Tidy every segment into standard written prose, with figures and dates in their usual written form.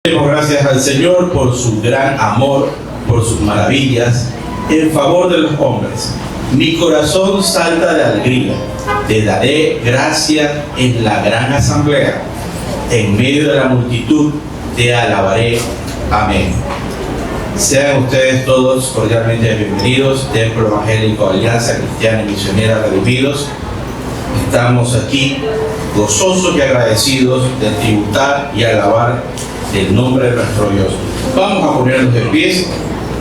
Demos gracias al Señor por su gran amor, por sus maravillas, en favor de los hombres. Mi corazón salta de alegría, te daré gracia en la gran asamblea. En medio de la multitud te alabaré. Amén. Sean ustedes todos cordialmente bienvenidos, Templo Evangélico Alianza Cristiana y Misionera Redimidos. Estamos aquí gozosos y agradecidos de tributar y alabar el nombre de nuestro Dios. Vamos a ponernos de pies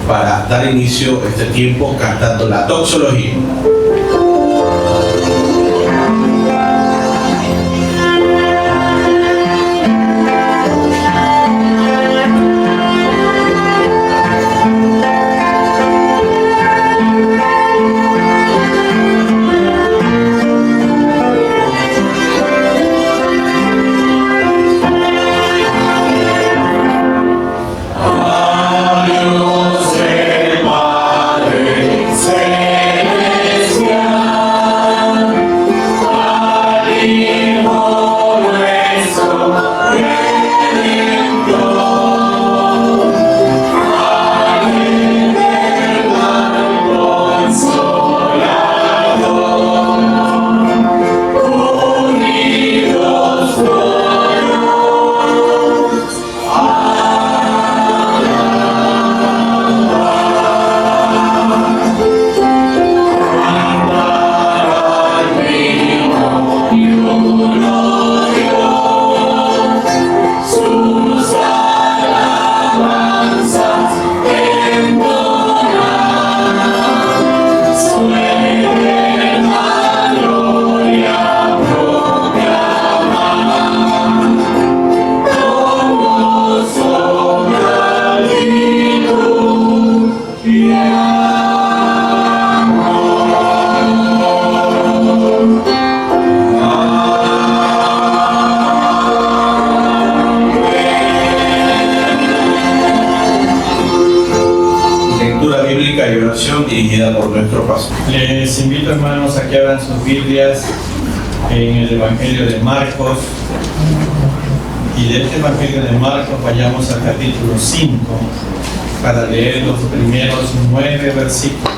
para dar inicio a este tiempo cantando la doxología. Dirigida por nuestro pastor. Les invito, hermanos, a que abran sus Biblias en el Evangelio de Marcos, y de este Evangelio de Marcos vayamos al capítulo 5 para leer los primeros 9 versículos.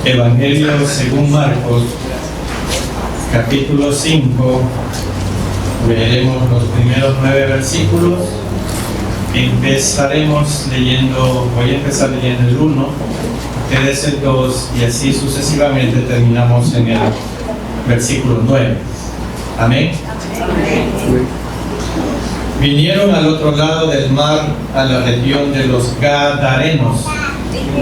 Evangelio según Marcos, capítulo 5, leeremos los primeros 9 versículos. Empezaremos leyendo, voy a empezar leyendo el 1, ustedes el 2, y así sucesivamente terminamos en el versículo 9. Amén. Vinieron al otro lado del mar, a la región de los Gadarenos.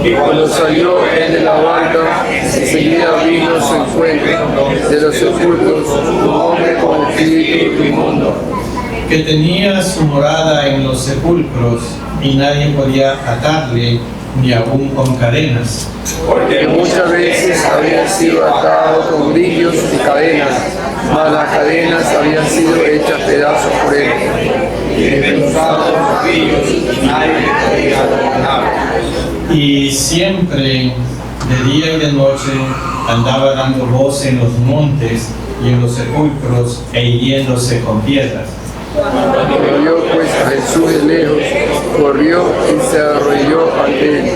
Y cuando salió él de la barca, enseguida vino a su encuentro de los sepulcros un hombre con espíritu inmundo, que tenía su morada en los sepulcros, y nadie podía atarle, ni aún con cadenas. porque muchas veces había sido atado con grillos y cadenas, mas las cadenas habían sido hechas pedazos por él. Y siempre, de día y de noche, andaba dando voz en los montes y en los sepulcros, e hiriéndose con piedras. Cuando vio pues a Jesús de lejos, corrió y se arrodilló ante él.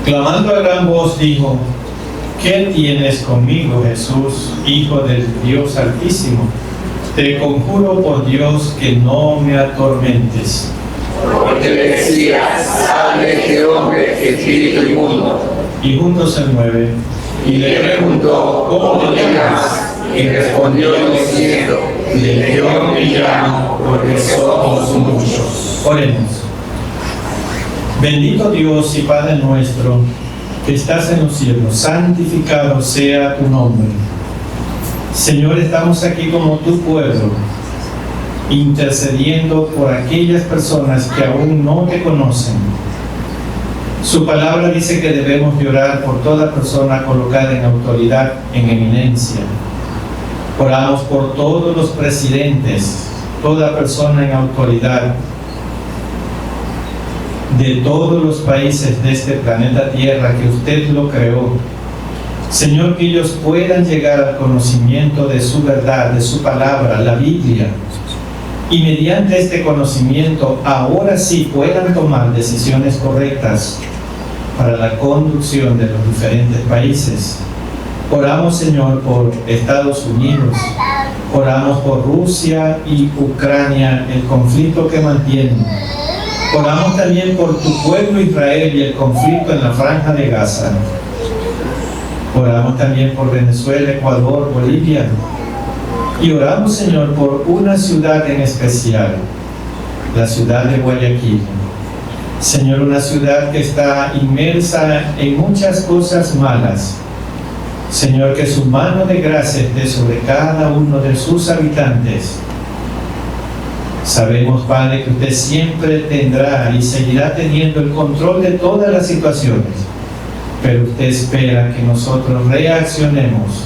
Clamando a gran voz dijo: ¿Qué tienes conmigo, Jesús, Hijo del Dios Altísimo? Te conjuro por Dios que no me atormentes. Porque le decía: sale este hombre, espíritu inmundo. Y juntos se mueve. Y le preguntó: ¿cómo te llamas? Y respondió diciendo: Legión me llamo, porque somos muchos. Oremos. Bendito Dios y Padre nuestro, que estás en los cielos, santificado sea tu nombre. Señor, estamos aquí como tu pueblo, intercediendo por aquellas personas que aún no te conocen. Su palabra dice que debemos orar por toda persona colocada en autoridad, en eminencia. Oramos por todos los presidentes, toda persona en autoridad de todos los países de este planeta Tierra, que usted lo creó, Señor, que ellos puedan llegar al conocimiento de su verdad, de su palabra, la Biblia, y mediante este conocimiento ahora sí puedan tomar decisiones correctas para la conducción de los diferentes países. Oramos, Señor, por Estados Unidos, oramos por Rusia y Ucrania, el conflicto que mantienen. Oramos también por tu pueblo Israel y el conflicto en la franja de Gaza. Oramos también por Venezuela, Ecuador, Bolivia. Y oramos, Señor, por una ciudad en especial, la ciudad de Guayaquil. Señor, una ciudad que está inmersa en muchas cosas malas. Señor, que su mano de gracia esté sobre cada uno de sus habitantes. Sabemos, Padre, que usted siempre tendrá y seguirá teniendo el control de todas las situaciones, pero usted espera que nosotros reaccionemos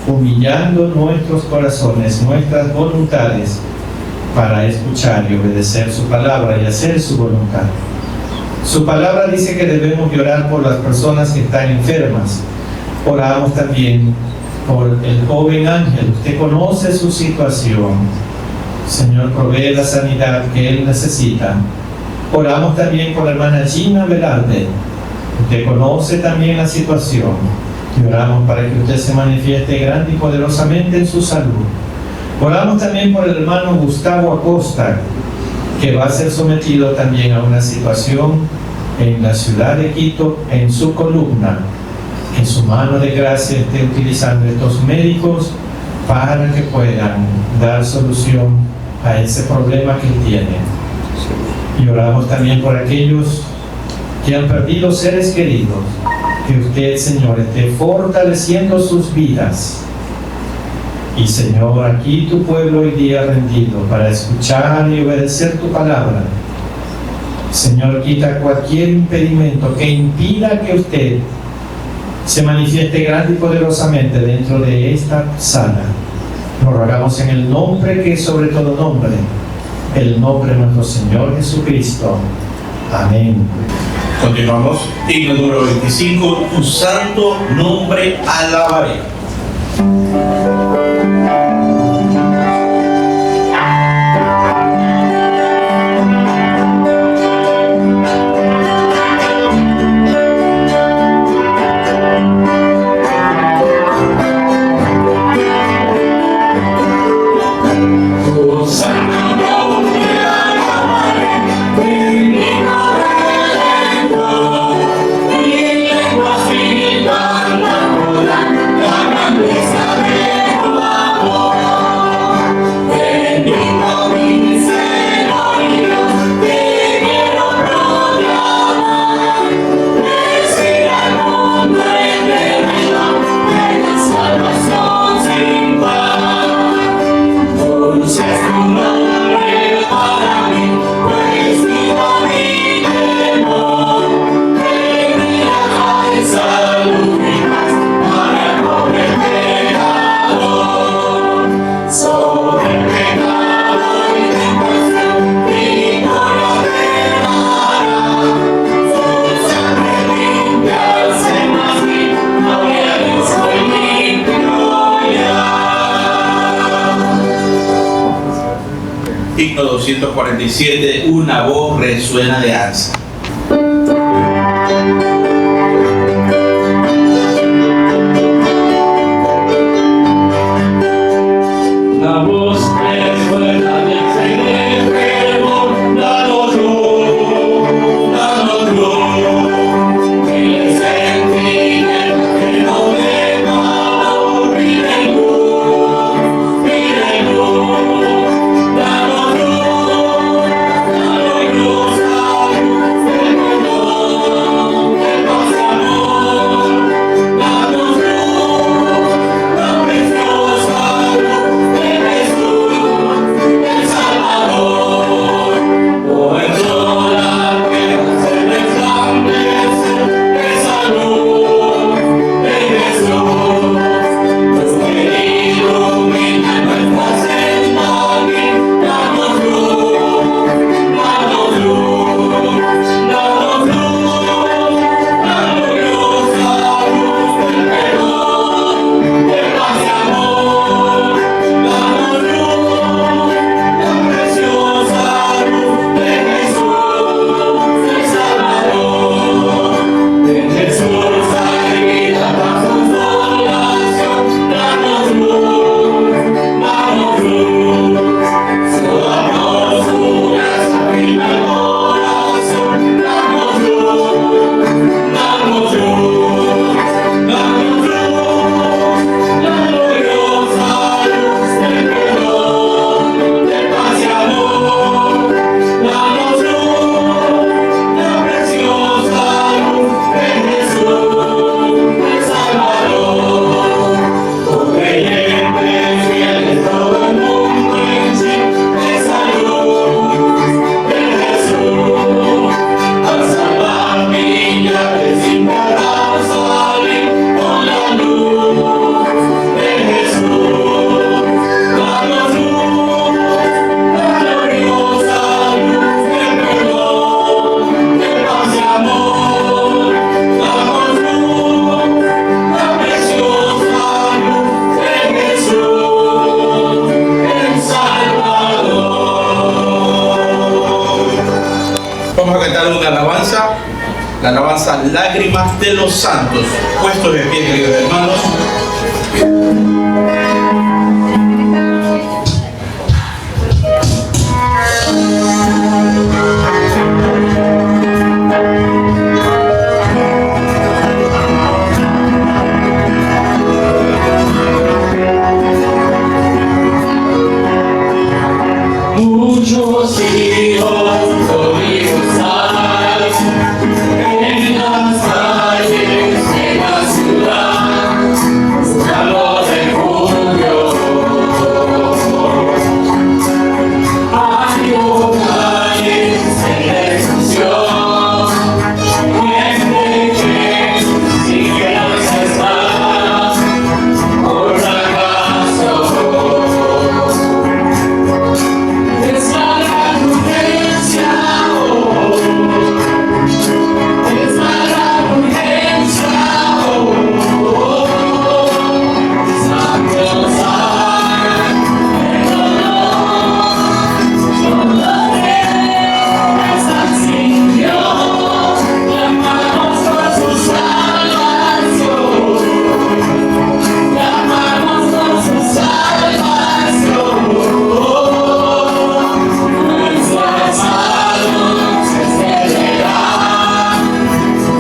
humillando nuestros corazones, nuestras voluntades, para escuchar y obedecer su palabra y hacer su voluntad. Su palabra dice que debemos orar por las personas que están enfermas. Oramos también por el joven Ángel. Usted conoce su situación. Señor, provee la sanidad que él necesita. Oramos también por la hermana Gina Velarde. Usted conoce también la situación. Y oramos para que usted se manifieste grande y poderosamente en su salud. Oramos también por el hermano Gustavo Acosta, que va a ser sometido también a una situación en la ciudad de Quito, en su columna. Que su mano de gracia esté utilizando estos médicos para que puedan dar solución a ese problema que él tiene. Y oramos también por aquellos que han perdido seres queridos, que usted, Señor, esté fortaleciendo sus vidas. Y, Señor, aquí tu pueblo hoy día rendido para escuchar y obedecer tu palabra. Señor, quita cualquier impedimento que impida que usted se manifieste grande y poderosamente dentro de esta sala. Lo rogamos en el nombre que es sobre todo nombre, el nombre de nuestro Señor Jesucristo. Amén. Continuamos. Himno número 25. Tu santo nombre alabaré. Himno 247, una voz resuena de ansia. La voz resuena del Señor, danos luz, el sentimiento que no deba, pide luz, danos luz, lágrimas de los santos. Puestos de pie, queridos hermanos. Muchos hijos horizontal en las calles de la ciudad, buscando refugio. Hay hogares en destrucción, gente que sin esperanza está por fracaso. Es la gran urgencia, es la gran urgencia, Santo San, están sin Dios, llamamos por su salvación, llamamos por su salvación. Nuestras manos se extenderán,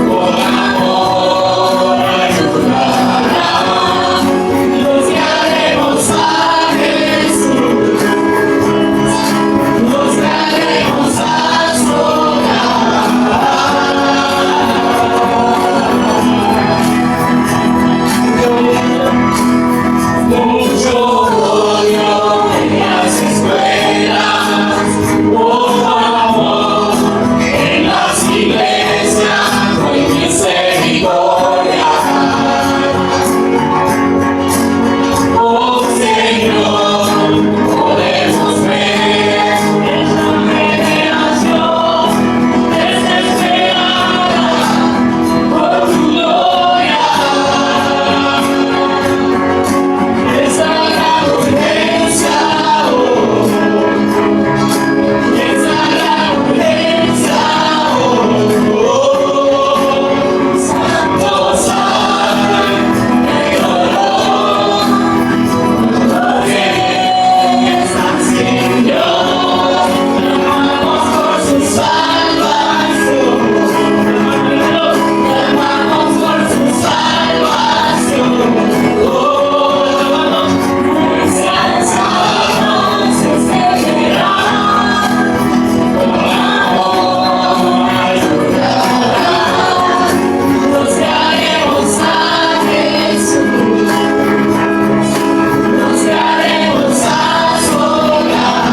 con amor ayudarán, los guiaremos a Jesús, los guiaremos a su hogar. Mucho odio en las escuelas, poco amor en las iglesias, no hay misericordia. Oh Señor, podemos ver esta generación desesperada por tu gloria. Esa gran urgencia, esa gran urgencia, Santo San, el dolor, que están sin Dios, clamamos por su salvación, clamamos por su salvación. Nuestras manos se extenderán, con amor ayudarán, los guiaremos a Jesús, los guiaremos a su hogar.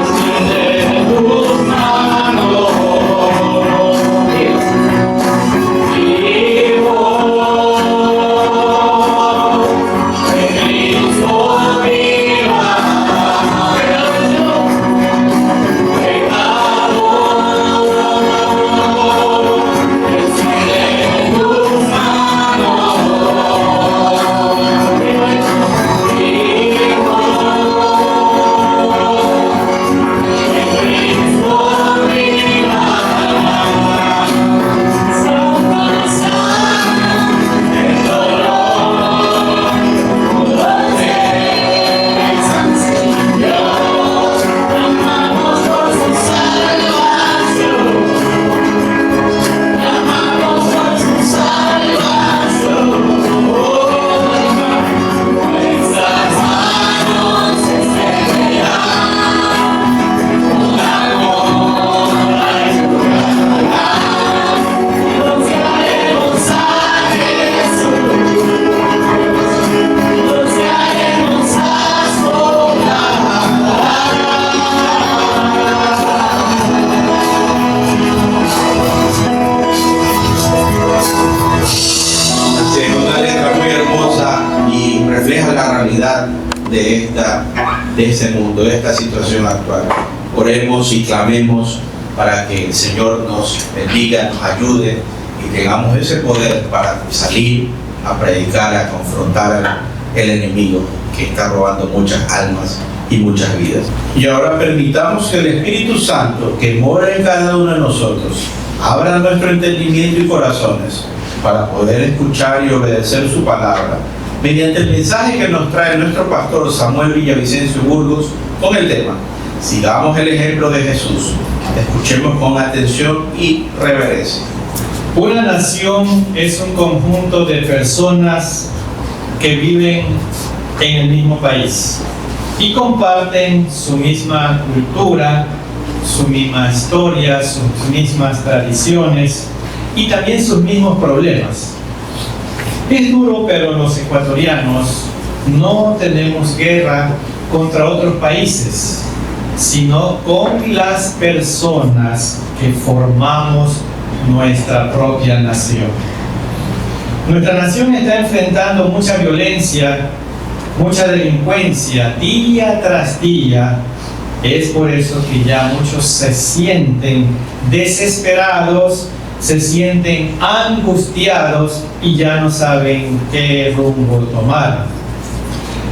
Extiende tus manos. de este mundo, de esta situación actual. Oremos y clamemos para que el Señor nos bendiga, nos ayude y tengamos ese poder para salir a predicar, a confrontar al enemigo que está robando muchas almas y muchas vidas. Y ahora permitamos que el Espíritu Santo, que mora en cada uno de nosotros, abra nuestro entendimiento y corazones para poder escuchar y obedecer su palabra, mediante el mensaje que nos trae nuestro pastor Samuel Villavicencio Burgos con el tema: sigamos el ejemplo de Jesús. Escuchemos con atención y reverencia. Una nación es un conjunto de personas que viven en el mismo país y comparten su misma cultura, su misma historia, sus mismas tradiciones y también sus mismos problemas. Es duro, pero los ecuatorianos no tenemos guerra contra otros países, sino con las personas que formamos nuestra propia nación. Nuestra nación está enfrentando mucha violencia, mucha delincuencia, día tras día. Es por eso que ya muchos se sienten desesperados, se sienten angustiados y ya no saben qué rumbo tomar.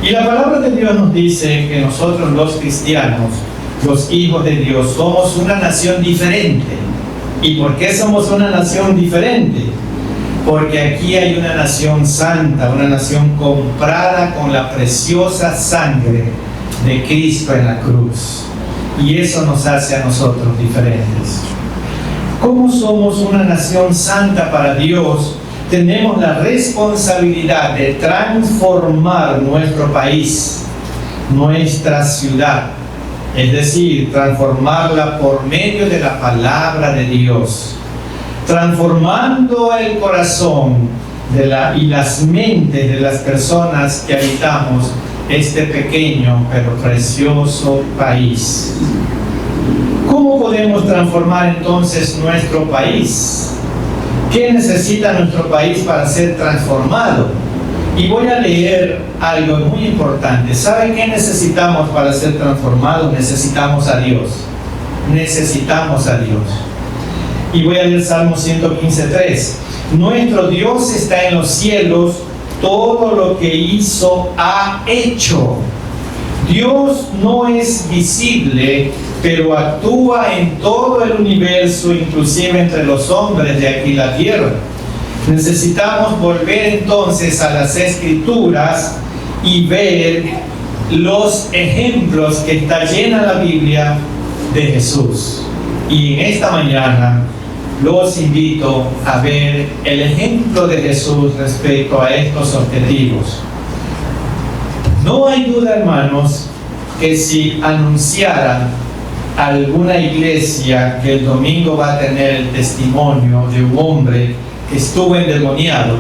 Y la palabra de Dios nos dice que nosotros los cristianos, los hijos de Dios, somos una nación diferente. ¿Y por qué somos una nación diferente? Porque aquí hay una nación santa, una nación comprada con la preciosa sangre de Cristo en la cruz. Y eso nos hace a nosotros diferentes. ¿Cómo somos una nación santa para Dios? Tenemos la responsabilidad de transformar nuestro país, nuestra ciudad. Es decir, transformarla por medio de la palabra de Dios, transformando el corazón y las mentes de las personas que habitamos este pequeño pero precioso país. ¿Cómo podemos transformar entonces nuestro país? ¿Qué necesita nuestro país para ser transformado? Y voy a leer algo muy importante. ¿Sabe qué necesitamos para ser transformados? Necesitamos a Dios. Necesitamos a Dios. Y voy a leer Salmo 115:3. Nuestro Dios está en los cielos, todo lo que hizo ha hecho. Dios no es visible, pero actúa en todo el universo, inclusive entre los hombres de aquí la tierra. Necesitamos volver entonces a las Escrituras y ver los ejemplos que está llena la Biblia de Jesús. Y en esta mañana los invito a ver el ejemplo de Jesús respecto a estos objetivos. No hay duda, hermanos, que si anunciara alguna iglesia que el domingo va a tener el testimonio de un hombre que estuvo endemoniado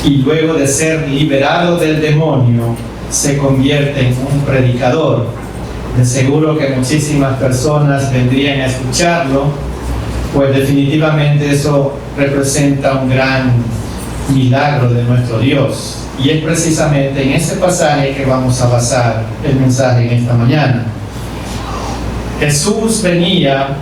y luego de ser liberado del demonio se convierte en un predicador, de seguro que muchísimas personas vendrían a escucharlo, pues definitivamente eso representa un gran milagro de nuestro Dios. Y es precisamente en ese pasaje que vamos a basar el mensaje en esta mañana. Jesús venía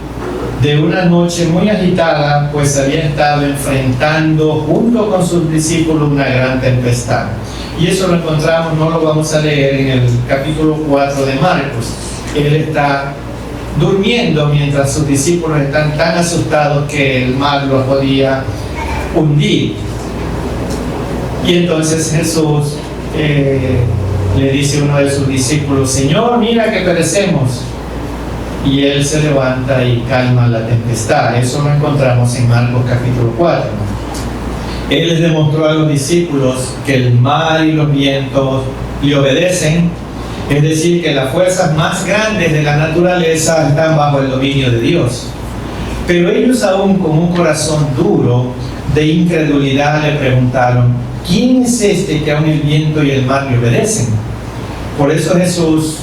de una noche muy agitada, pues había estado enfrentando junto con sus discípulos una gran tempestad. Y eso lo encontramos, no lo vamos a leer, en el capítulo 4 de Marcos. Él está durmiendo mientras sus discípulos están tan asustados que el mar los podía hundir. Y entonces Jesús le dice a uno de sus discípulos: Señor, mira que perecemos. Y él se levanta y calma la tempestad. Eso lo encontramos en Marcos capítulo 4. Él les demostró a los discípulos que el mar y los vientos le obedecen, es decir, que las fuerzas más grandes de la naturaleza están bajo el dominio de Dios. Pero ellos, aún con un corazón duro de incredulidad, le preguntaron: ¿quién es este que aún el viento y el mar le obedecen? Por eso Jesús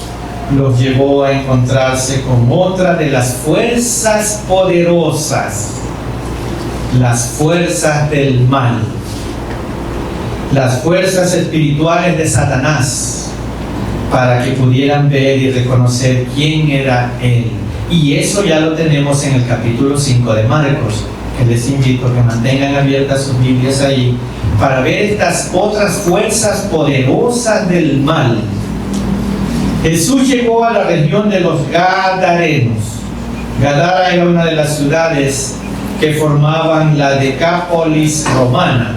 los llevó a encontrarse con otra de las fuerzas poderosas, las fuerzas del mal, las fuerzas espirituales de Satanás, para que pudieran ver y reconocer quién era Él. Y eso ya lo tenemos en el capítulo 5 de Marcos, que les invito a que mantengan abiertas sus Biblias ahí, para ver estas otras fuerzas poderosas del mal. Jesús llegó a la región de los Gadarenos. Gadara era una de las ciudades que formaban la Decápolis romana.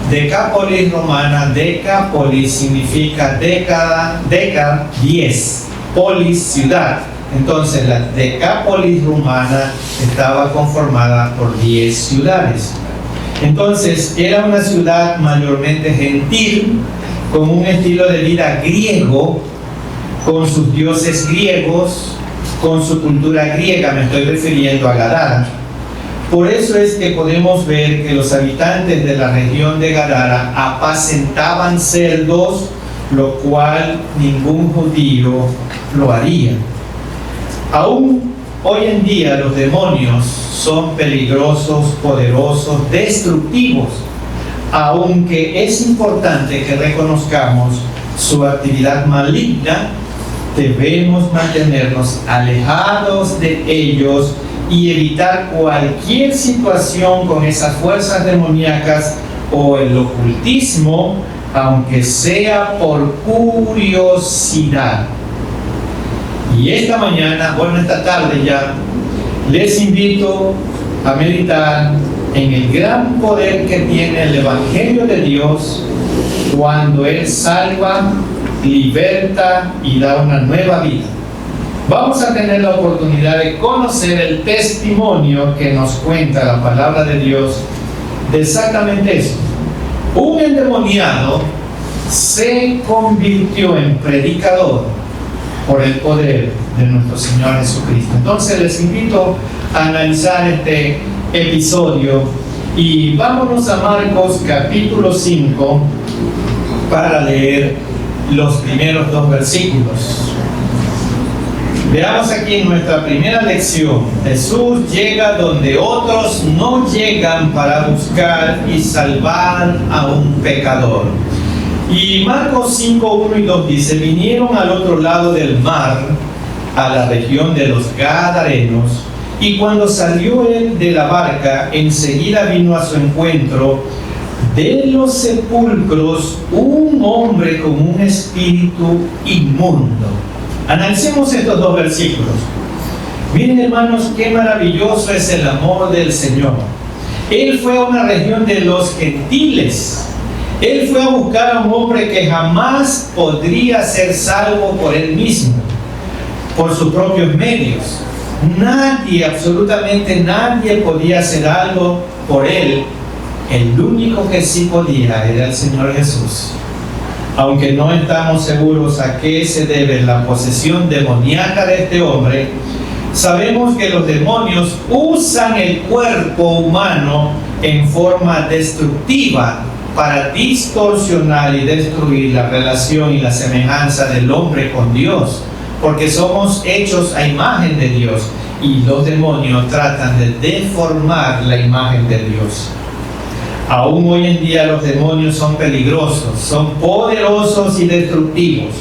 Decápolis romana, Decápolis significa década, 10, polis, ciudad. Entonces la Decápolis romana estaba conformada por 10 ciudades. Entonces era una ciudad mayormente gentil, con un estilo de vida griego, con sus dioses griegos, con su cultura griega. Me estoy refiriendo a Gadara. Por eso es que podemos ver que los habitantes de la región de Gadara apacentaban cerdos, lo cual ningún judío lo haría. Aún hoy en día los demonios son peligrosos, poderosos, destructivos, aunque es importante que reconozcamos su actividad maligna. Debemos mantenernos alejados de ellos y evitar cualquier situación con esas fuerzas demoníacas o el ocultismo, aunque sea por curiosidad. Y esta mañana, esta tarde ya, les invito a meditar en el gran poder que tiene el Evangelio de Dios cuando Él salva, liberta y da una nueva vida. Vamos a tener la oportunidad de conocer el testimonio que nos cuenta la palabra de Dios de exactamente eso. Un endemoniado se convirtió en predicador por el poder de nuestro Señor Jesucristo. Entonces les invito a analizar este episodio y vámonos a Marcos capítulo 5 para leer los primeros 2 versículos. Veamos aquí en nuestra primera lección. Jesús llega donde otros no llegan para buscar y salvar a un pecador. Y Marcos 5, 1 y 2 dice: vinieron al otro lado del mar, a la región de los Gadarenos, y cuando salió él de la barca, enseguida vino a su encuentro de los sepulcros un hombre con un espíritu inmundo. Analicemos estos 2 versículos. Miren, hermanos, qué maravilloso es el amor del Señor. Él fue a una región de los gentiles. Él fue a buscar a un hombre que jamás podría ser salvo por él mismo, por sus propios medios. Nadie, absolutamente nadie podía hacer algo por él. El único que sí podía era el Señor Jesús. Aunque no estamos seguros a qué se debe la posesión demoníaca de este hombre, sabemos que los demonios usan el cuerpo humano en forma destructiva para distorsionar y destruir la relación y la semejanza del hombre con Dios, porque somos hechos a imagen de Dios y los demonios tratan de deformar la imagen de Dios. Aún hoy en día los demonios son peligrosos, son poderosos y destructivos,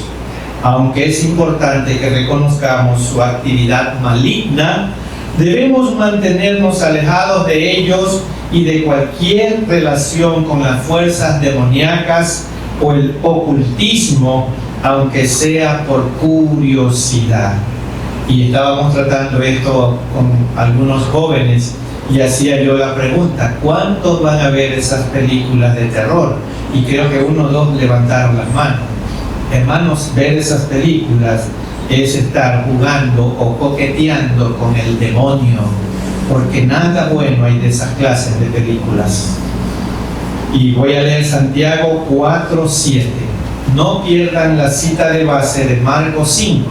aunque es importante que reconozcamos su actividad maligna. Debemos mantenernos alejados de ellos y de cualquier relación con las fuerzas demoníacas o el ocultismo, aunque sea por curiosidad. Y estábamos tratando esto con algunos jóvenes y hacía yo la pregunta: ¿cuántos van a ver esas películas de terror? Y creo que 1 o 2 levantaron las manos. Hermanos, ver esas películas es estar jugando o coqueteando con el demonio, porque nada bueno hay de esas clases de películas. Y voy a leer Santiago 4:7. No pierdan la cita de base de Marcos 5.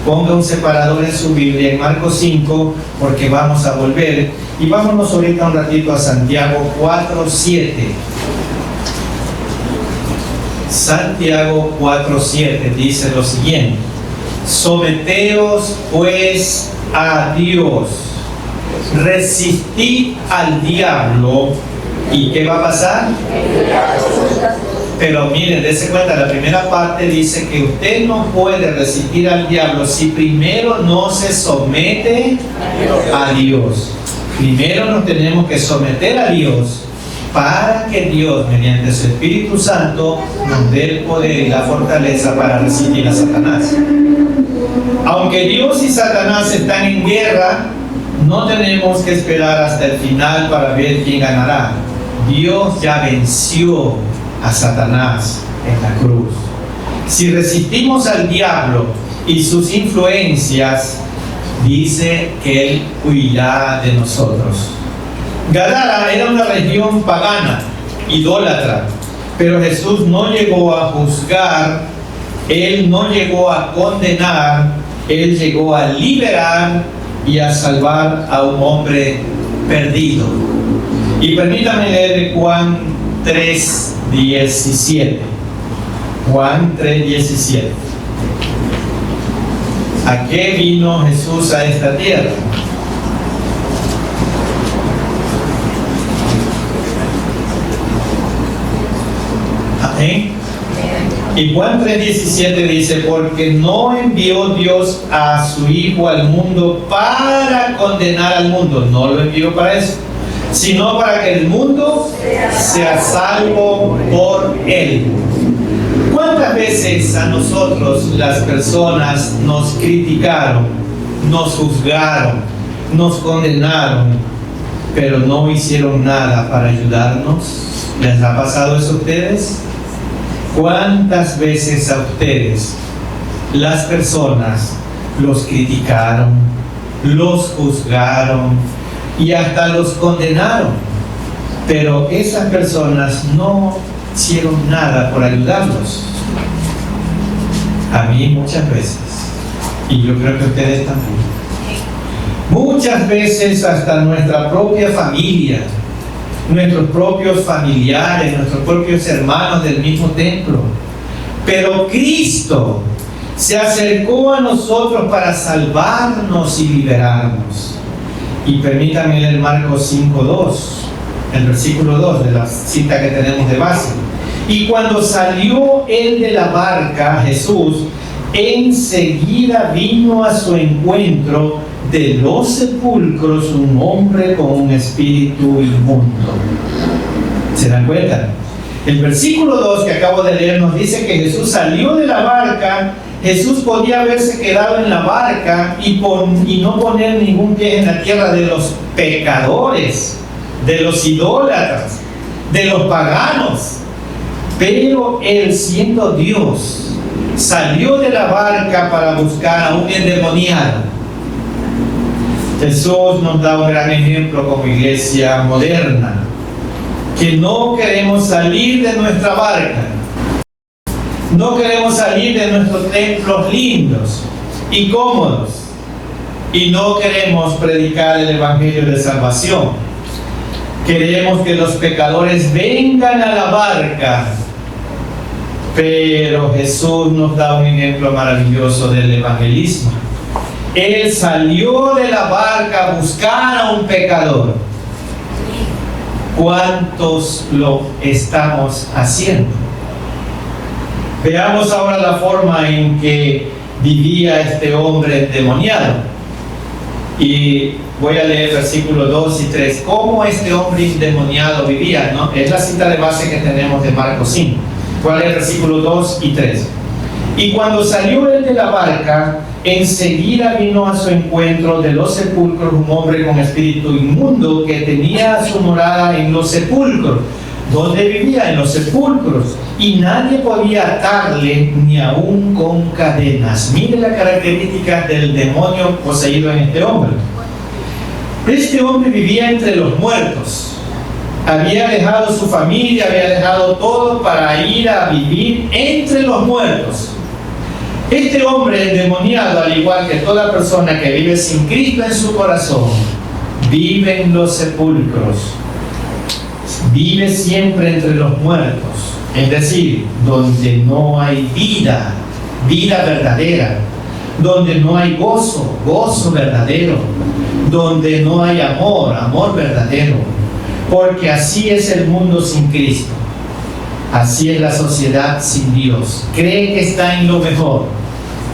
Ponga un separador en su Biblia en Marcos 5, porque vamos a volver. Y vámonos ahorita un ratito a Santiago 4:7. Santiago 4:7 dice lo siguiente: someteos pues a Dios, resistid al diablo, ¿y qué va a pasar? Pero miren, dense cuenta, la primera parte dice que usted no puede resistir al diablo si primero no se somete a Dios. Primero nos tenemos que someter a Dios para que Dios, mediante su Espíritu Santo, nos dé el poder y la fortaleza para resistir a Satanás. Aunque Dios y Satanás están en guerra, no tenemos que esperar hasta el final para ver quién ganará. Dios ya venció a Satanás en la cruz. Si resistimos al diablo y sus influencias, dice que Él huirá de nosotros. Gadara era una región pagana, idólatra, pero Jesús no llegó a juzgar, Él no llegó a condenar, Él llegó a liberar y a salvar a un hombre perdido. Y permítame leer Juan 3:17. Juan 3:17. ¿A qué vino Jesús a esta tierra? Amén. Y Juan 3:17 dice, porque no envió Dios a su Hijo al mundo para condenar al mundo, no lo envió para eso, sino para que el mundo sea salvo por Él. ¿Cuántas veces a nosotros las personas nos criticaron, nos juzgaron, nos condenaron, pero no hicieron nada para ayudarnos? ¿Les ha pasado eso a ustedes? ¿Cuántas veces a ustedes las personas los criticaron, los juzgaron y hasta los condenaron? Pero esas personas no hicieron nada por ayudarlos. A mí muchas veces, y yo creo que ustedes también. Muchas veces hasta nuestra propia familia, nuestros propios familiares, nuestros propios hermanos del mismo templo. Pero Cristo se acercó a nosotros para salvarnos y liberarnos. Y permítanme leer Marcos 5:2, el versículo 2 de la cita que tenemos de base. Y cuando salió él de la barca, Jesús, enseguida vino a su encuentro de los sepulcros un hombre con un espíritu inmundo. ¿Se dan cuenta? El versículo 2 que acabo de leer nos dice que Jesús salió de la barca. Jesús podía haberse quedado en la barca y no poner ningún pie en la tierra de los pecadores, de los idólatras, de los paganos. Pero Él, siendo Dios, salió de la barca para buscar a un endemoniado. Jesús nos da un gran ejemplo como iglesia moderna, que no queremos salir de nuestra barca, no queremos salir de nuestros templos lindos y cómodos, y no queremos predicar el evangelio de salvación. Queremos que los pecadores vengan a la barca, pero Jesús nos da un ejemplo maravilloso del evangelismo. Él salió de la barca a buscar a un pecador. ¿Cuántos lo estamos haciendo? Veamos ahora la forma en que vivía este hombre endemoniado. Y voy a leer versículos 2 y 3. ¿Cómo este hombre endemoniado vivía? ¿No? Es la cita de base que tenemos de Marcos 5. ¿Cuál es el versículo 2 y 3? Y cuando salió él de la barca, enseguida vino a su encuentro de los sepulcros un hombre con espíritu inmundo que tenía su morada en los sepulcros. ¿Dónde vivía? En los sepulcros. Y nadie podía atarle ni aún con cadenas. Mire la característica del demonio poseído en este hombre. Este hombre vivía entre los muertos. Había dejado su familia, había dejado todo para ir a vivir entre los muertos. Este hombre endemoniado, al igual que toda persona que vive sin Cristo en su corazón, vive en los sepulcros, vive siempre entre los muertos, es decir, donde no hay vida, vida verdadera, donde no hay gozo, gozo verdadero, donde no hay amor, amor verdadero, porque así es el mundo sin Cristo, así es la sociedad sin Dios. Cree que está en lo mejor,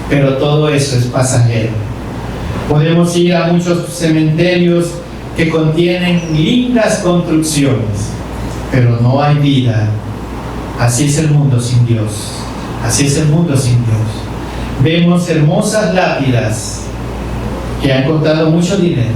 pero todo eso es pasajero. Podemos ir a muchos cementerios que contienen lindas construcciones, pero no hay vida. Así es el mundo sin Dios. Así es el mundo sin Dios. Vemos hermosas lápidas que han costado mucho dinero,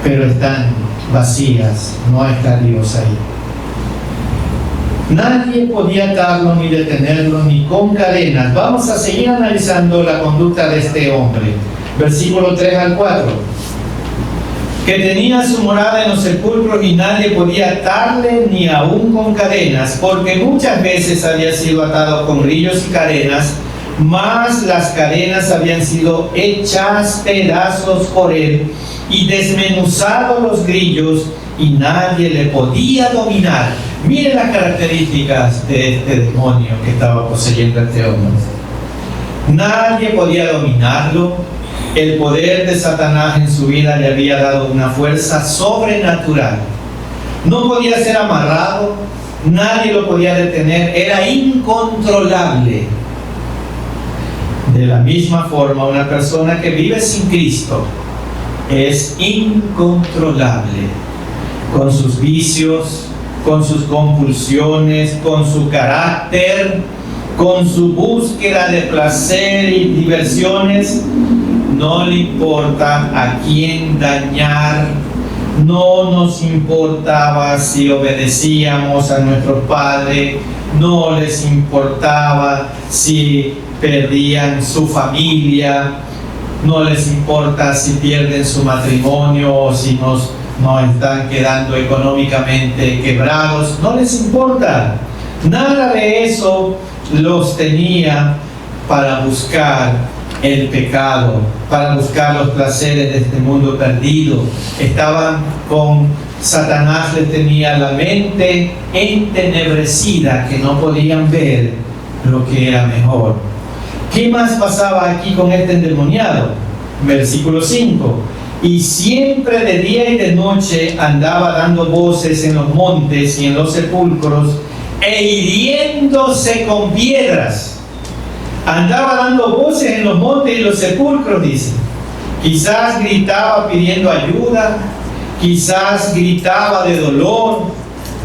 pero están vacías, no está Dios ahí. Nadie podía atarlo ni detenerlo ni con cadenas. Vamos a seguir analizando la conducta de este hombre. Versículo 3 al 4. Que tenía su morada en los sepulcros y nadie podía atarle ni aún con cadenas, porque muchas veces había sido atado con grillos y cadenas, mas las cadenas habían sido hechas pedazos por él y desmenuzados los grillos y nadie le podía dominar. Miren las características de este demonio que estaba poseyendo a este hombre. Nadie podía dominarlo. El poder de Satanás en su vida le había dado una fuerza sobrenatural. No podía ser amarrado, nadie lo podía detener, era incontrolable. De la misma forma, una persona que vive sin Cristo es incontrolable, con sus vicios, con sus compulsiones, con su carácter, con su búsqueda de placer y diversiones. No le importa a quién dañar. No nos importaba si obedecíamos a nuestros padres, no les importaba si perdían su familia, no les importa si pierden su matrimonio o si nos están quedando económicamente quebrados, no les importa. Nada de eso los tenía para buscar el pecado, para buscar los placeres de este mundo perdido. Estaban con Satanás, les tenía la mente entenebrecida, que no podían ver lo que era mejor. ¿Qué más pasaba aquí con este endemoniado? Versículo 5. Y siempre de día y de noche andaba dando voces en los montes y en los sepulcros e hiriéndose con piedras. Andaba dando voces en los montes y los sepulcros, dice. Quizás gritaba pidiendo ayuda, quizás gritaba de dolor,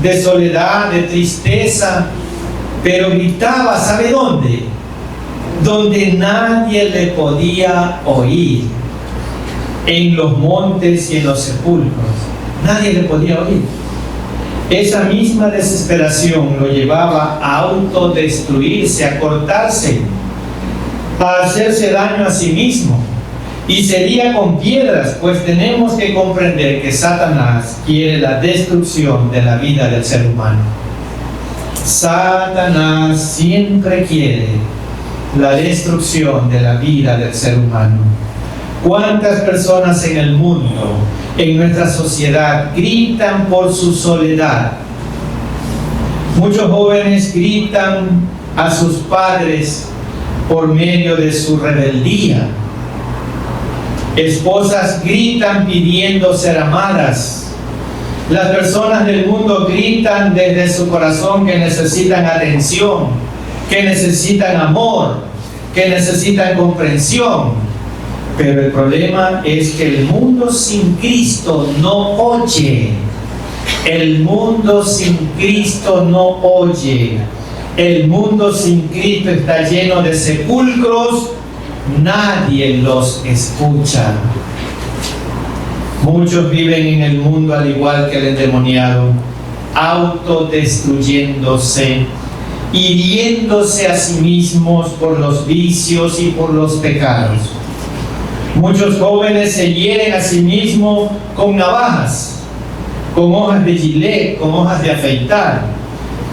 de soledad, de tristeza, pero gritaba, ¿sabe dónde? Donde nadie le podía oír. En los montes y en los sepulcros. Nadie le podía oír. Esa misma desesperación lo llevaba a autodestruirse, a cortarse, a hacerse daño a sí mismo. Y sería con piedras, pues tenemos que comprender que Satanás quiere la destrucción de la vida del ser humano. Satanás siempre quiere la destrucción de la vida del ser humano. ¿Cuántas personas en el mundo, en nuestra sociedad, gritan por su soledad? Muchos jóvenes gritan a sus padres por medio de su rebeldía. Esposas gritan pidiendo ser amadas. Las personas del mundo gritan desde su corazón que necesitan atención, que necesitan amor, que necesitan comprensión. Pero el problema es que el mundo sin Cristo no oye. El mundo sin Cristo no oye. El mundo sin Cristo está lleno de sepulcros. Nadie los escucha. Muchos viven en el mundo al igual que el endemoniado, autodestruyéndose, hiriéndose a sí mismos por los vicios y por los pecados. Muchos jóvenes se hieren a sí mismos con navajas, con hojas de gilet, con hojas de afeitar,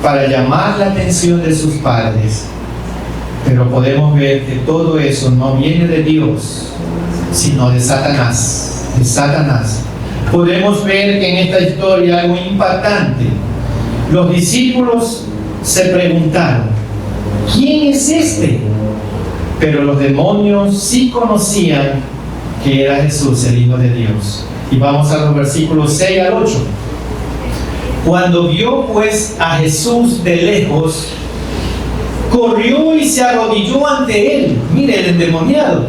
para llamar la atención de sus padres. Pero podemos ver que todo eso no viene de Dios, sino de Satanás. De Satanás. Podemos ver que en esta historia algo impactante. Los discípulos se preguntaron, ¿quién es este? Pero los demonios sí conocían que era Jesús, el Hijo de Dios. Y vamos a los versículos 6 al 8. Cuando vio pues a Jesús de lejos, corrió y se arrodilló ante él, mire el endemoniado,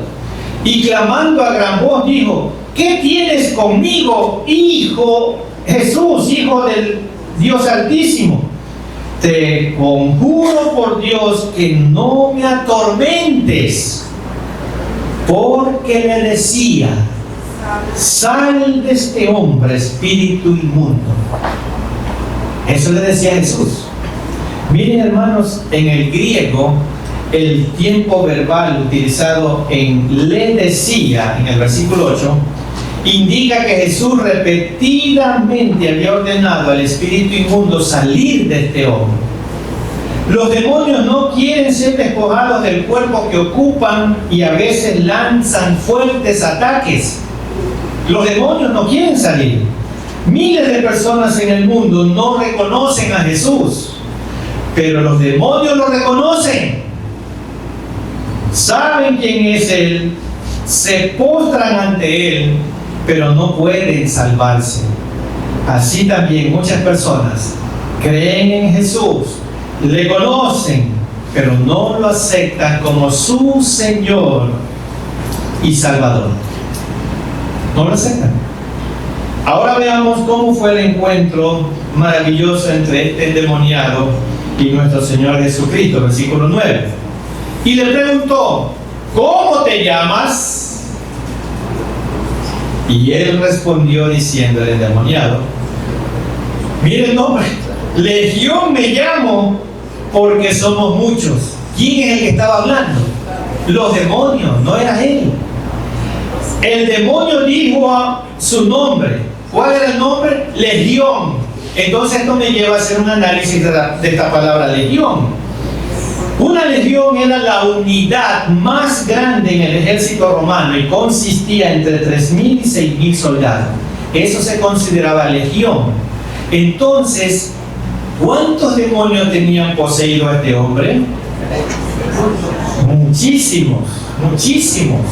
y clamando a gran voz dijo, ¿qué tienes conmigo, hijo Jesús, hijo del Dios Altísimo, te conjuro por Dios que no me atormentes, porque le decía, sal de este hombre, espíritu inmundo. Eso le decía Jesús. Miren, hermanos, en el griego, el tiempo verbal utilizado en le decía, en el versículo 8, indica que Jesús repetidamente había ordenado al espíritu inmundo salir de este hombre. Los demonios no quieren ser despojados del cuerpo que ocupan y a veces lanzan fuertes ataques. Los demonios no quieren salir. Miles de personas en el mundo no reconocen a Jesús, pero los demonios lo reconocen. Saben quién es Él, se postran ante Él, pero no pueden salvarse. Así también muchas personas creen en Jesús, le conocen, pero no lo aceptan como su Señor y Salvador. No lo aceptan. Ahora veamos cómo fue el encuentro maravilloso entre este endemoniado y nuestro Señor Jesucristo, versículo 9. Y le preguntó, ¿cómo te llamas? Y él respondió diciendo, el endemoniado, mire el nombre, Legión me llamo, porque somos muchos. ¿Quién es el que estaba hablando? Los demonios, no era él. El demonio dijo a su nombre. ¿Cuál era el nombre? Legión. Entonces esto me lleva a hacer un análisis de esta palabra legión. Una legión era la unidad más grande en el ejército romano y consistía entre 3.000 y 6.000 soldados. Eso se consideraba legión. Entonces, ¿cuántos demonios tenían poseído a este hombre? Muchísimos, muchísimos.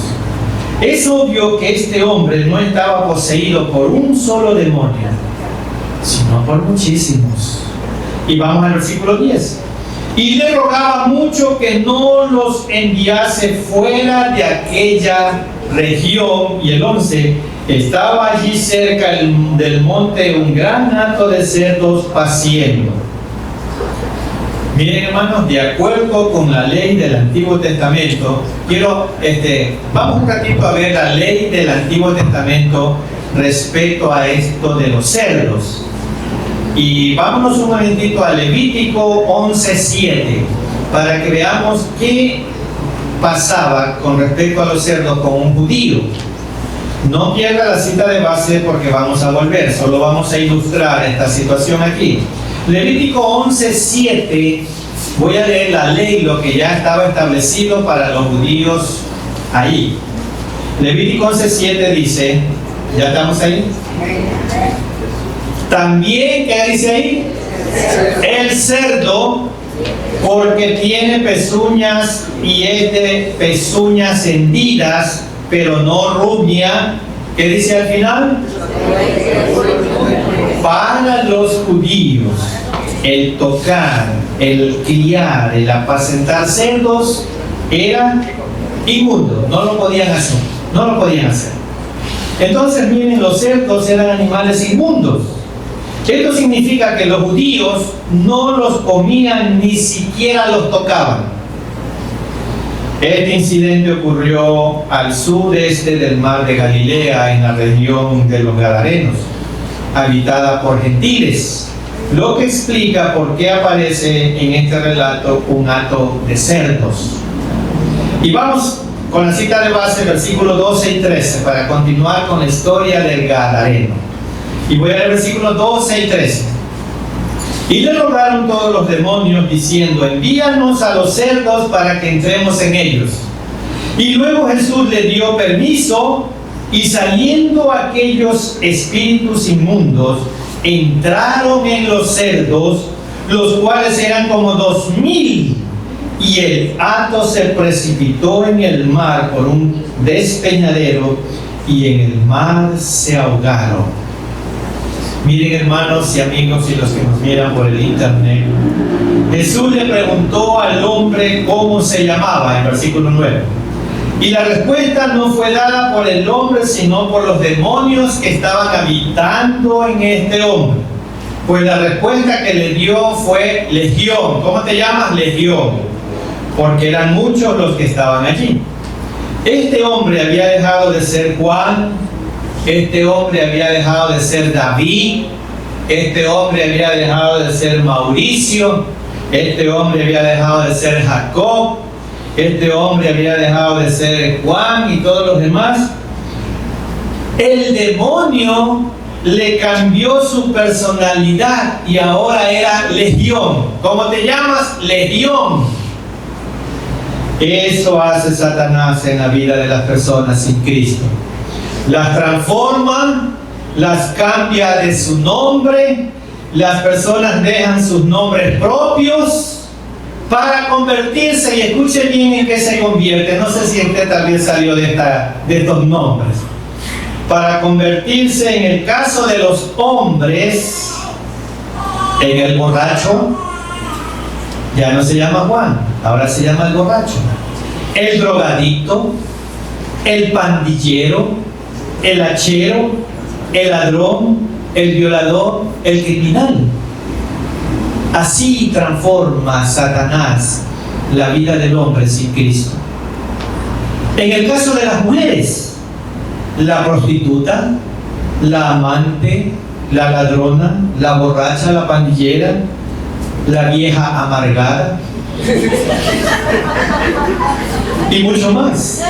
Es obvio que este hombre no estaba poseído por un solo demonio, sino por muchísimos. Y vamos al versículo 10. Y le rogaba mucho que no los enviase fuera de aquella región. Y el 11, estaba allí cerca del monte un gran hato de cerdos paciendo. Miren, hermanos, de acuerdo con la ley del Antiguo Testamento, vamos un ratito a ver la ley del Antiguo Testamento respecto a esto de los cerdos. Y vámonos un momentito a Levítico 11:7 para que veamos qué pasaba con respecto a los cerdos con un judío. No pierda la cita de base porque vamos a volver, solo vamos a ilustrar esta situación aquí. Levítico 11:7, voy a leer la ley, lo que ya estaba establecido para los judíos ahí. Levítico 11:7 dice, ¿ya estamos ahí? También, ¿qué dice ahí? El cerdo, porque tiene pezuñas y es de pezuñas hendidas, pero no rubia. ¿Qué dice al final? Para los judíos, el tocar, el criar, el apacentar cerdos era inmundo, no lo podían hacer, no lo podían hacer. Entonces, miren, los cerdos eran animales inmundos. Esto significa que los judíos no los comían, ni siquiera los tocaban. Este incidente ocurrió al sudeste del mar de Galilea, en la región de los Gadarenos, habitada por gentiles, lo que explica por qué aparece en este relato un hato de cerdos. Y vamos con la cita de base, versículos 12 y 13, para continuar con la historia del Gadareno. Y voy a leer versículos 12 y 13. Y le rogaron todos los demonios diciendo, envíanos a los cerdos para que entremos en ellos. Y luego Jesús le dio permiso, y saliendo aquellos espíritus inmundos, entraron en los cerdos, los cuales eran como 2.000, y el hato se precipitó en el mar por un despeñadero, y en el mar se ahogaron. Miren, hermanos y amigos y los que nos miran por el internet, Jesús le preguntó al hombre cómo se llamaba en versículo 9. Y la respuesta no fue dada por el hombre, sino por los demonios que estaban habitando en este hombre. Pues la respuesta que le dio fue legión. ¿Cómo te llamas? Legión. Porque eran muchos los que estaban allí. Este hombre había dejado de ser Juan, este hombre había dejado de ser David, este hombre había dejado de ser Mauricio, este hombre había dejado de ser Jacob, este hombre había dejado de ser Juan y todos los demás. El demonio le cambió su personalidad y ahora era legión. ¿Cómo te llamas? Legión. Eso hace Satanás en la vida de las personas sin Cristo. Las transforma, las cambia de su nombre, las personas dejan sus nombres propios para convertirse, y escuche bien en qué se convierte. No sé si usted también salió de estos nombres. Para convertirse, en el caso de los hombres, en el borracho. Ya no se llama Juan, ahora se llama el borracho. El drogadicto, el pandillero, el hachero, el ladrón, el violador, el criminal. Así transforma Satanás la vida del hombre sin Cristo. En el caso de las mujeres, la prostituta, la amante, la ladrona, la borracha, la pandillera, la vieja amargada y mucho más.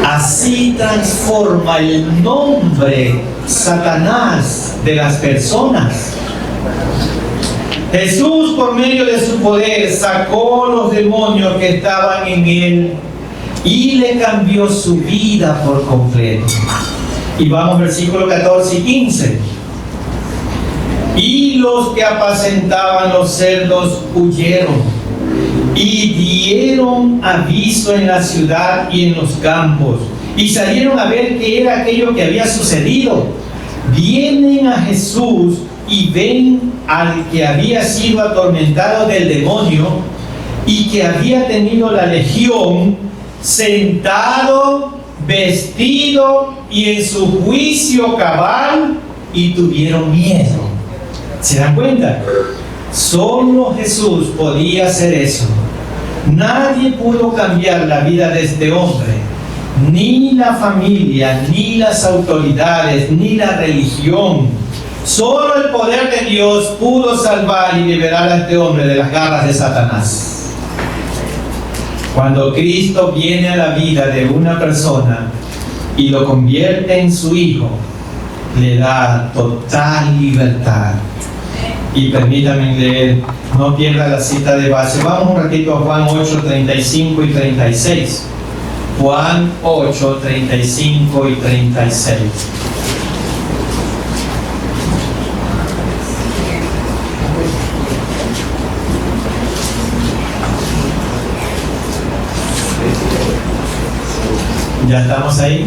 Así transforma el nombre Satanás de las personas. Jesús, por medio de su poder, sacó los demonios que estaban en él y le cambió su vida por completo. Y vamos versículos 14 y 15. Y los que apacentaban los cerdos huyeron y dieron aviso en la ciudad y en los campos, y salieron a ver qué era aquello que había sucedido. Vienen a Jesús y ven al que había sido atormentado del demonio y que había tenido la legión, sentado, vestido y en su juicio cabal, y tuvieron miedo. ¿Se dan cuenta? Solo Jesús podía hacer eso. Nadie pudo cambiar la vida de este hombre, ni la familia, ni las autoridades, ni la religión. Solo el poder de Dios pudo salvar y liberar a este hombre de las garras de Satanás. Cuando Cristo viene a la vida de una persona y lo convierte en su hijo, le da total libertad. Y permítanme leer, no pierda la cita de base. Vamos un ratito a Juan 8, 35 y 36. Juan 8, 35 y 36. ¿Ya estamos ahí?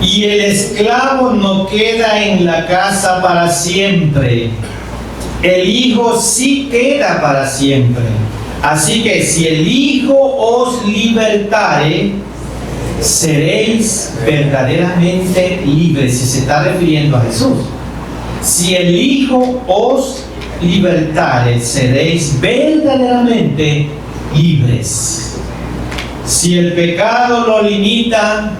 Y el esclavo no queda en la casa para siempre. El Hijo sí queda para siempre. Así que si el Hijo os libertare, seréis verdaderamente libres. Si se está refiriendo a Jesús. Si el Hijo os libertare, seréis verdaderamente libres. Si el pecado lo limita,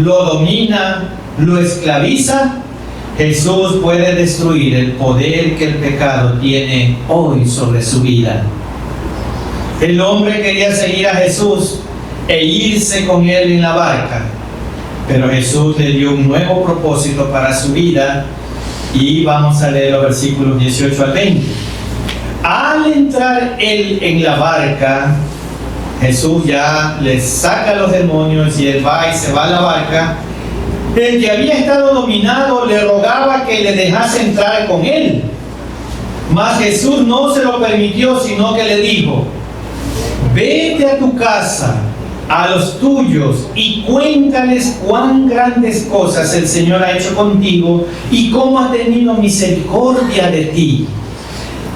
lo domina, lo esclaviza, Jesús puede destruir el poder que el pecado tiene hoy sobre su vida. El hombre quería seguir a Jesús e irse con él en la barca, pero Jesús le dio un nuevo propósito para su vida, y vamos a leer los versículos 18 al 20. Al entrar él en la barca, Jesús ya le saca a los demonios y él va y se va a la barca. El que había estado dominado le rogaba que le dejase entrar con él. Mas Jesús no se lo permitió, sino que le dijo: vete a tu casa, a los tuyos, y cuéntales cuán grandes cosas el Señor ha hecho contigo y cómo ha tenido misericordia de ti.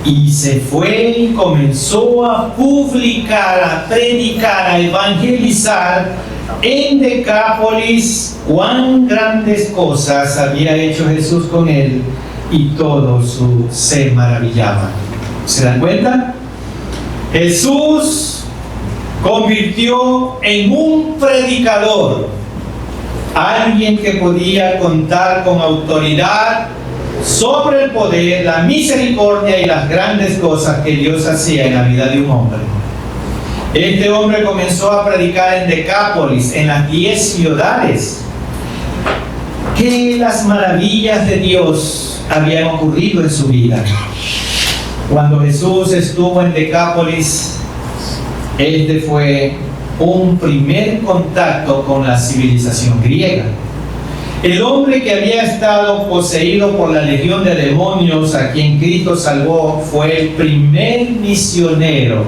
Y se fue y comenzó a publicar, a predicar, a evangelizar en Decápolis cuán grandes cosas había hecho Jesús con él, y todos se maravillaban. ¿Se dan cuenta? Jesús convirtió en un predicador, alguien que podía contar con autoridad sobre el poder, la misericordia y las grandes cosas que Dios hacía en la vida de un hombre. Este hombre comenzó a predicar en Decápolis, en las 10 ciudades, que las maravillas de Dios habían ocurrido en su vida. Cuando Jesús estuvo en Decápolis, este fue un primer contacto con la civilización griega. El hombre que había estado poseído por la legión de demonios, a quien Cristo salvó, fue el primer misionero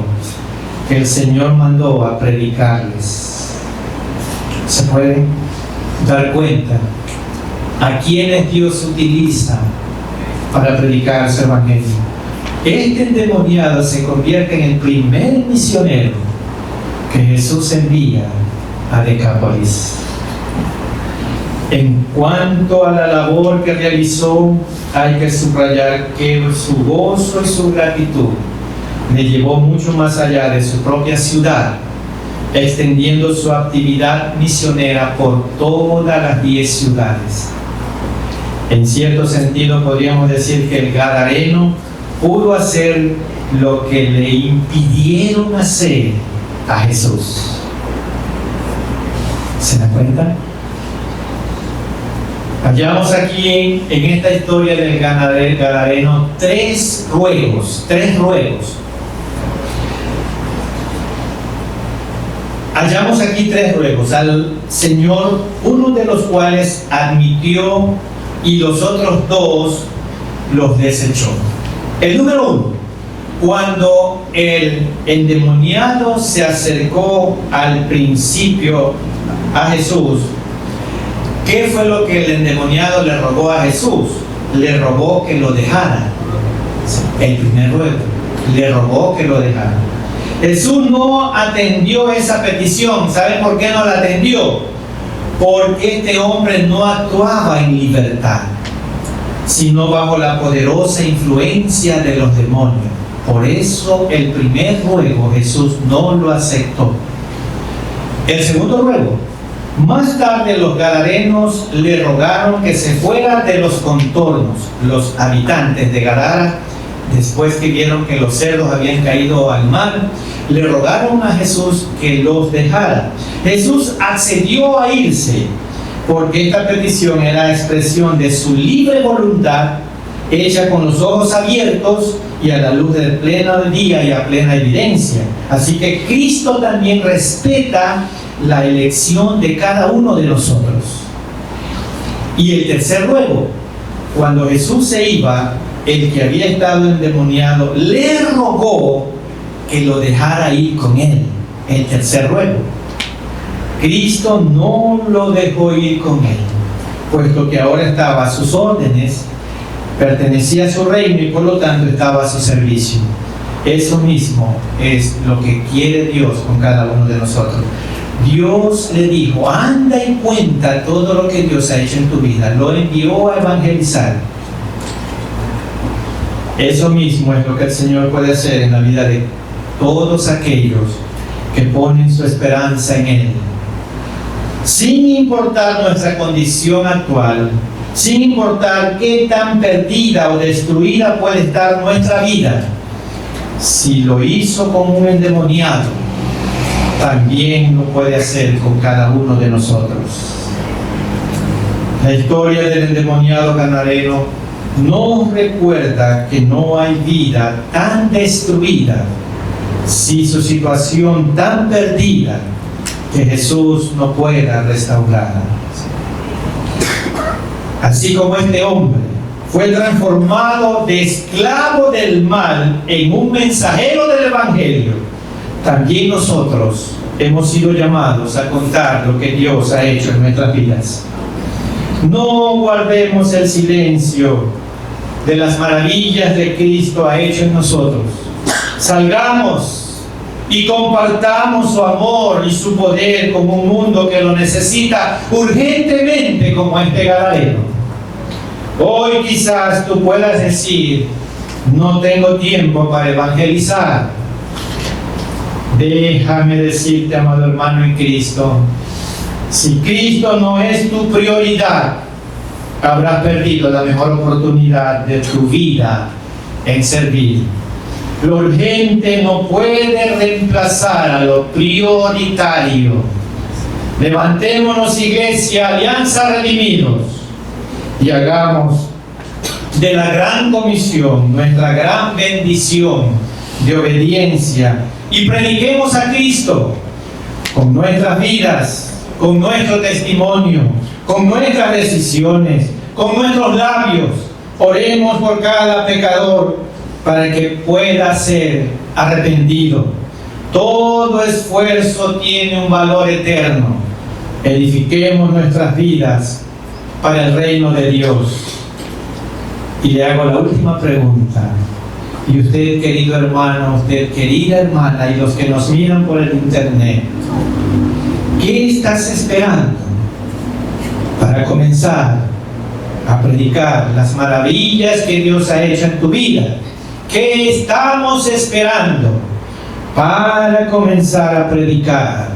que el Señor mandó a predicarles. ¿Se pueden dar cuenta a quienes Dios utiliza para predicar su evangelio? Este endemoniado se convierte en el primer misionero que Jesús envía a Decápolis. En cuanto a la labor que realizó, hay que subrayar que su gozo y su gratitud le llevó mucho más allá de su propia ciudad, extendiendo su actividad misionera por todas las 10 ciudades. En cierto sentido, podríamos decir que el gadareno pudo hacer lo que le impidieron hacer a Jesús. ¿Se dan cuenta? Hallamos aquí en esta historia del gadareno tres ruegos. Hallamos aquí 3 ruegos al Señor, uno de los cuales admitió y los otros 2 los desechó. El número 1, cuando el endemoniado se acercó al principio a Jesús, ¿qué fue lo que el endemoniado le rogó a Jesús? Le rogó que lo dejara. El primer ruego, le rogó que lo dejara. Jesús no atendió esa petición. ¿Saben por qué no la atendió? Porque este hombre no actuaba en libertad, sino bajo la poderosa influencia de los demonios. Por eso el primer ruego Jesús no lo aceptó. El segundo ruego, más tarde los gadarenos le rogaron que se fuera de los contornos. Los habitantes de Gadara, después que vieron que los cerdos habían caído al mar, le rogaron a Jesús que los dejara. Jesús accedió a irse, porque esta petición era expresión de su libre voluntad, hecha con los ojos abiertos y a la luz del pleno día y a plena evidencia. Así que Cristo también respeta la elección de cada uno de nosotros. Y el tercer ruego, cuando Jesús se iba, el que había estado endemoniado le rogó que lo dejara ir con él. El tercer ruego. Cristo no lo dejó ir con él, puesto que ahora estaba a sus órdenes, pertenecía a su reino y por lo tanto estaba a su servicio. Eso mismo es lo que quiere Dios con cada uno de nosotros. Dios le dijo: anda y cuenta todo lo que Dios ha hecho en tu vida. Lo envió a evangelizar. Eso mismo es lo que el Señor puede hacer en la vida de todos aquellos que ponen su esperanza en Él. Sin importar nuestra condición actual, sin importar qué tan perdida o destruida puede estar nuestra vida, si lo hizo con un endemoniado, también lo puede hacer con cada uno de nosotros. La historia del endemoniado gadareno nos recuerda que no hay vida tan destruida, si su situación tan perdida, que Jesús no pueda restaurarla. Así como este hombre fue transformado de esclavo del mal en un mensajero del Evangelio, también nosotros hemos sido llamados a contar lo que Dios ha hecho en nuestras vidas. No guardemos el silencio de las maravillas que Cristo ha hecho en nosotros. Salgamos y compartamos su amor y su poder con un mundo que lo necesita urgentemente como este Gadareno. Hoy quizás tú puedas decir: no tengo tiempo para evangelizar. Déjame decirte, amado hermano en Cristo, si Cristo no es tu prioridad, habrás perdido la mejor oportunidad de tu vida en servir. Lo urgente no puede reemplazar a lo prioritario. Levantémonos, Iglesia, Alianza Redimidos, y hagamos de la gran comisión nuestra gran bendición de obediencia, y prediquemos a Cristo con nuestras vidas, con nuestro testimonio, con nuestras decisiones, con nuestros labios. Oremos por cada pecador para que pueda ser arrepentido. Todo esfuerzo tiene un valor eterno. Edifiquemos nuestras vidas para el reino de Dios. Y le hago la última pregunta. Y usted, querido hermano, usted, querida hermana, y los que nos miran por el internet, ¿qué estás esperando para comenzar a predicar las maravillas que Dios ha hecho en tu vida? ¿Qué estamos esperando para comenzar a predicar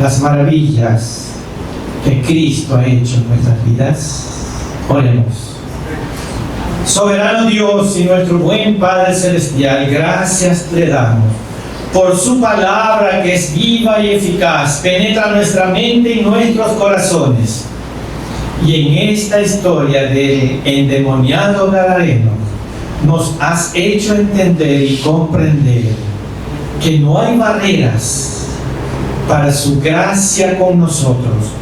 las maravillas que Cristo ha hecho en nuestras vidas? Oremos. Soberano Dios y nuestro buen Padre Celestial, gracias le damos por su palabra que es viva y eficaz, penetra nuestra mente y nuestros corazones. Y en esta historia de endemoniado Gadareno, nos has hecho entender y comprender que no hay barreras para su gracia con nosotros.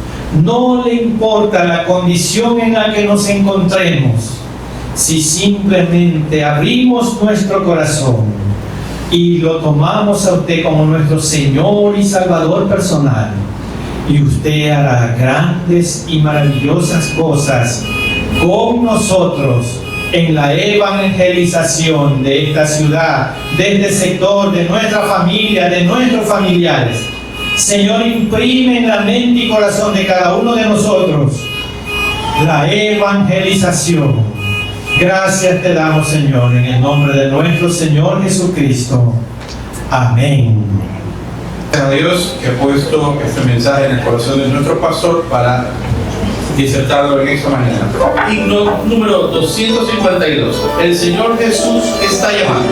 No le importa la condición en la que nos encontremos, si simplemente abrimos nuestro corazón y lo tomamos a usted como nuestro Señor y Salvador personal, y usted hará grandes y maravillosas cosas con nosotros en la evangelización de esta ciudad, de este sector, de nuestra familia, de nuestros familiares. Señor, imprime en la mente y corazón de cada uno de nosotros la evangelización. Gracias te damos, Señor, en el nombre de nuestro Señor Jesucristo. Amén. Gracias a Dios que ha puesto este mensaje en el corazón de nuestro pastor para disertarlo en esta mañana. Himno número 252. El Señor Jesús está llamando.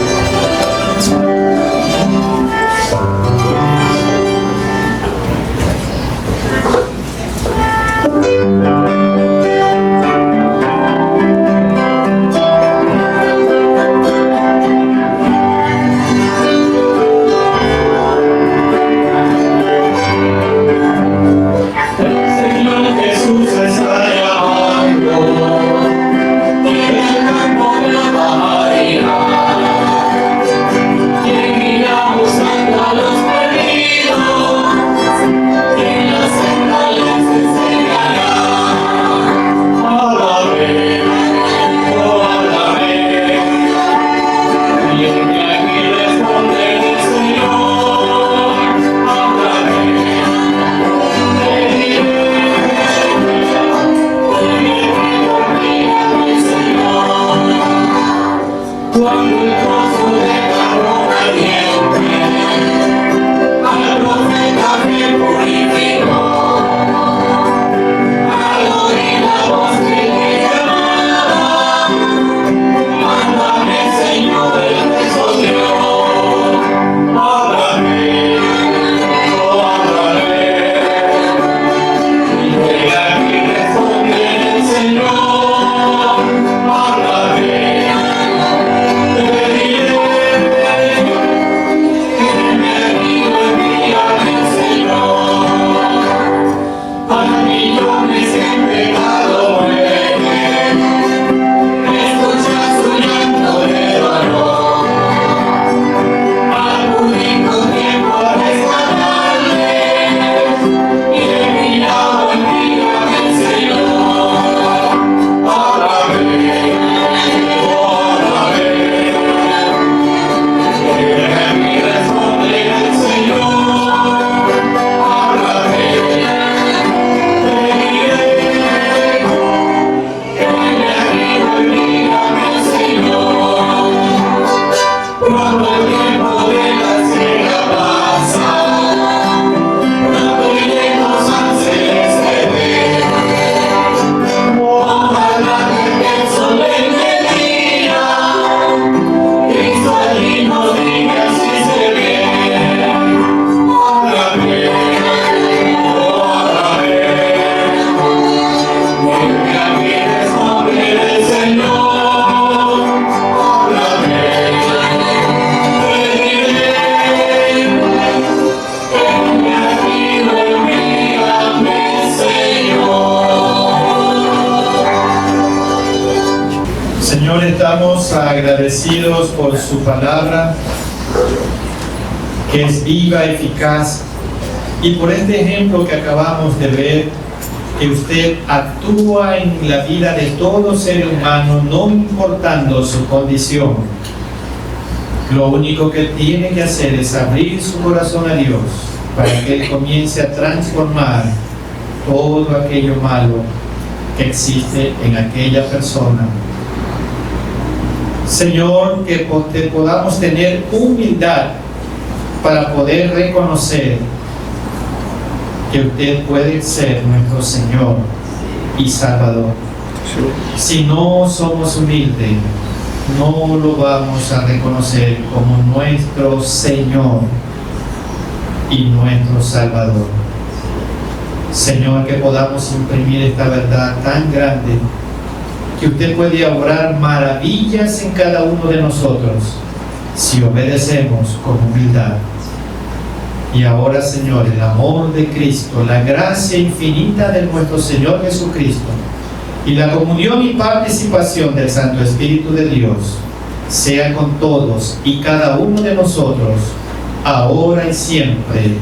Jesús está llamando, Señor, estamos agradecidos por su palabra, que es viva, eficaz, y por este ejemplo que acabamos de ver, que usted actúa en la vida de todo ser humano, no importando su condición. Lo único que tiene que hacer es abrir su corazón a Dios para que Él comience a transformar todo aquello malo que existe en aquella persona. Señor, que podamos tener humildad para poder reconocer que usted puede ser nuestro Señor y Salvador. Si no somos humildes, no lo vamos a reconocer como nuestro Señor y nuestro Salvador. Señor, que podamos imprimir esta verdad tan grande, que usted puede obrar maravillas en cada uno de nosotros si obedecemos con humildad. Y ahora, Señor, el amor de Cristo, la gracia infinita de nuestro Señor Jesucristo y la comunión y participación del Santo Espíritu de Dios sea con todos y cada uno de nosotros, ahora y siempre.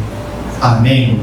Amén.